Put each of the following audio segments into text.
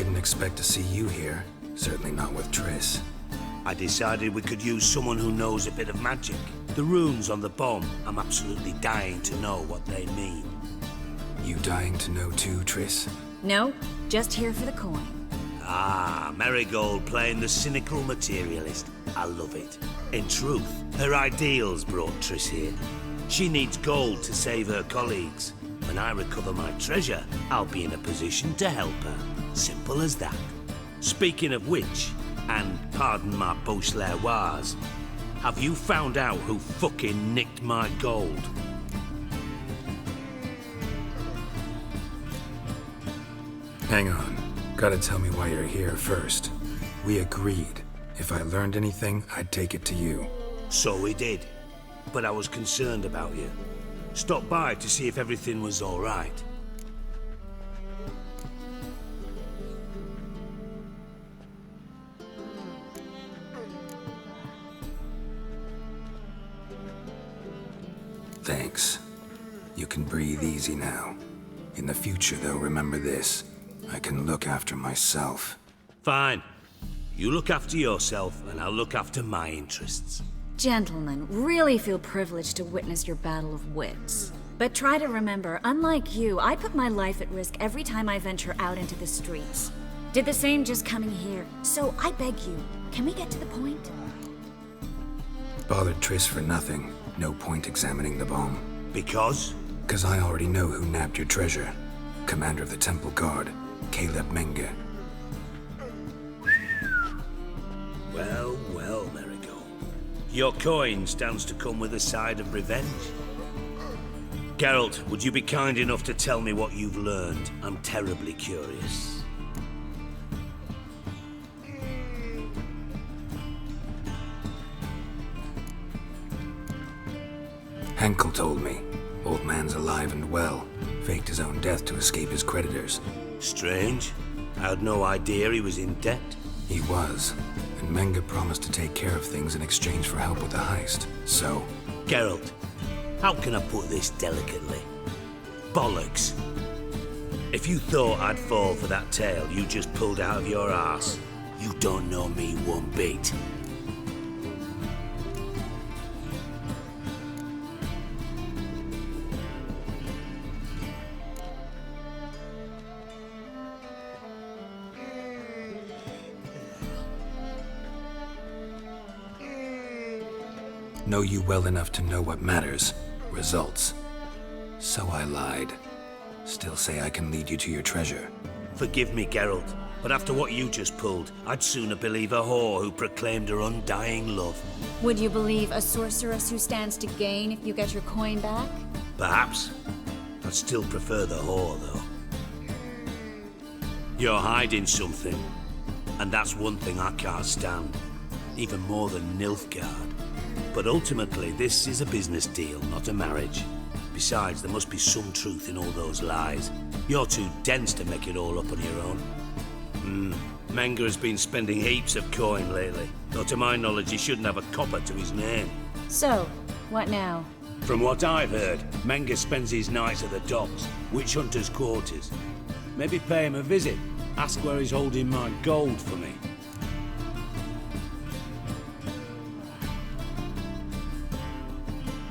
Didn't expect to see you here. Certainly not with Triss. I decided we could use someone who knows a bit of magic. The runes on the bomb, I'm absolutely dying to know what they mean. You dying to know too, Triss? No, just here for the coin. Ah, Marigold playing the cynical materialist. I love it. In truth, her ideals brought Triss here. She needs gold to save her colleagues. When I recover my treasure, I'll be in a position to help her. Simple as that. Speaking of which, and pardon my Beauclervois, have you found out who fucking nicked my gold? Hang on. Gotta tell me why you're here first. We agreed. If I learned anything, I'd take it to you. So we did. But I was concerned about you. Stopped by to see if everything was all right. Thanks. You can breathe easy now. In the future, though, remember this. I can look after myself. Fine. You look after yourself, and I'll look after my interests. Gentlemen, really feel privileged to witness your battle of wits. But try to remember, unlike you, I put my life at risk every time I venture out into the streets. Did the same just coming here. So I beg you, can we get to the point? Bothered Triss for nothing. No point examining the bomb. Because? 'Cause I already know who nabbed your treasure. Commander of the Temple Guard, Caleb Menge. Well, well, Marigold. Your coin stands to come with a side of revenge. Geralt, would you be kind enough to tell me what you've learned? I'm terribly curious. Henkel told me. Old man's alive and well. Faked his own death to escape his creditors. Strange. I had no idea he was in debt. He was. And Menge promised to take care of things in exchange for help with the heist. So... Geralt, how can I put this delicately? Bollocks. If you thought I'd fall for that tale you just pulled out of your arse, you don't know me one bit. Know you well enough to know what matters. Results. So I lied. Still say I can lead you to your treasure. Forgive me, Geralt, but after what you just pulled, I'd sooner believe a whore who proclaimed her undying love. Would you believe a sorceress who stands to gain if you get your coin back? Perhaps. I'd still prefer the whore, though. You're hiding something, and that's one thing I can't stand. Even more than Nilfgaard. But ultimately, this is a business deal, not a marriage. Besides, there must be some truth in all those lies. You're too dense to make it all up on your own. Menge has been spending heaps of coin lately, though to my knowledge he shouldn't have a copper to his name. So, what now? From what I've heard, Menge spends his nights at the docks, witch hunters' quarters. Maybe pay him a visit, ask where he's holding my gold for me.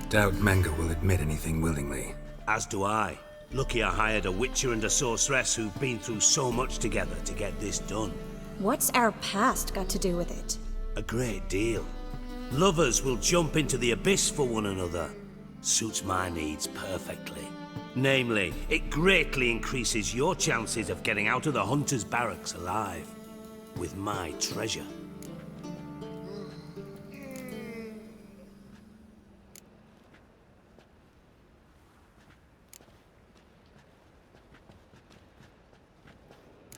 Doubt Menge will admit anything willingly. As do I. Lucky I hired a witcher and a sorceress who've been through so much together to get this done. What's our past got to do with it? A great deal. Lovers will jump into the abyss for one another. Suits my needs perfectly. Namely, it greatly increases your chances of getting out of the hunter's barracks alive. With my treasure.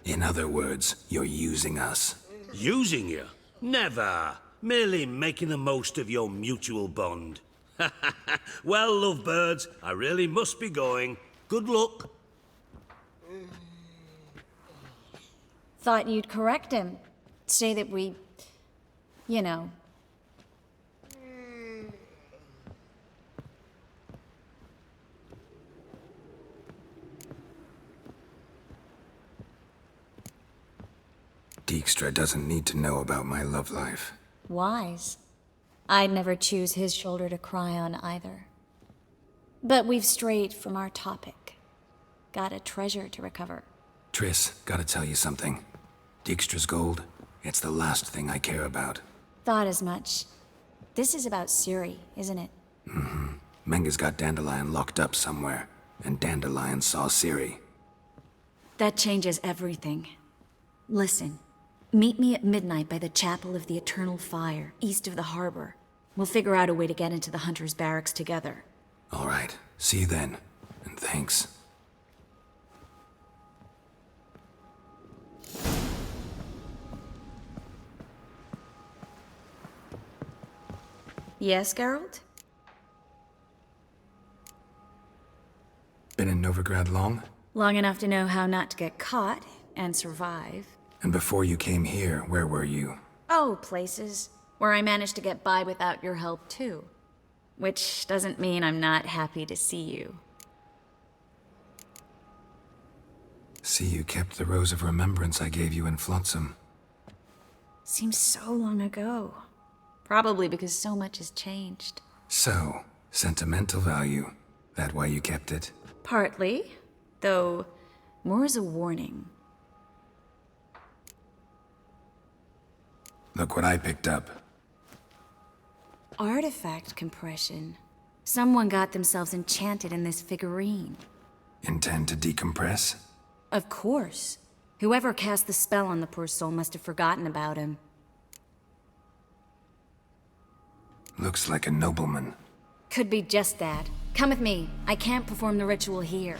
In other words, you're using us. Using you? Never. Merely making the most of your mutual bond. Well, lovebirds, I really must be going. Good luck. Thought you'd correct him. Say that we... you know... Dijkstra doesn't need to know about my love life. Wise. I'd never choose his shoulder to cry on either. But we've strayed from our topic. Got a treasure to recover. Triss, gotta tell you something. Dijkstra's gold, it's the last thing I care about. Thought as much. This is about Suri, isn't it? Menga's got Dandelion locked up somewhere, and Dandelion saw Ciri. That changes everything. Listen, meet me at midnight by the Chapel of the Eternal Fire, east of the harbor. We'll figure out a way to get into the Hunter's barracks together. All right, see you then, and thanks. Yes, Geralt? Been in Novigrad long? Long enough to know how not to get caught and survive. And before you came here, where were you? Oh, places where I managed to get by without your help, too. Which doesn't mean I'm not happy to see you. See, you kept the rose of remembrance I gave you in Flotsam. Seems so long ago. Probably because so much has changed. So, sentimental value. That why you kept it? Partly, though more as a warning. Look what I picked up. Artifact compression. Someone got themselves enchanted in this figurine. Intend to decompress? Of course. Whoever cast the spell on the poor soul must have forgotten about him. Looks like a nobleman. Could be just that. Come with me. I can't perform the ritual here.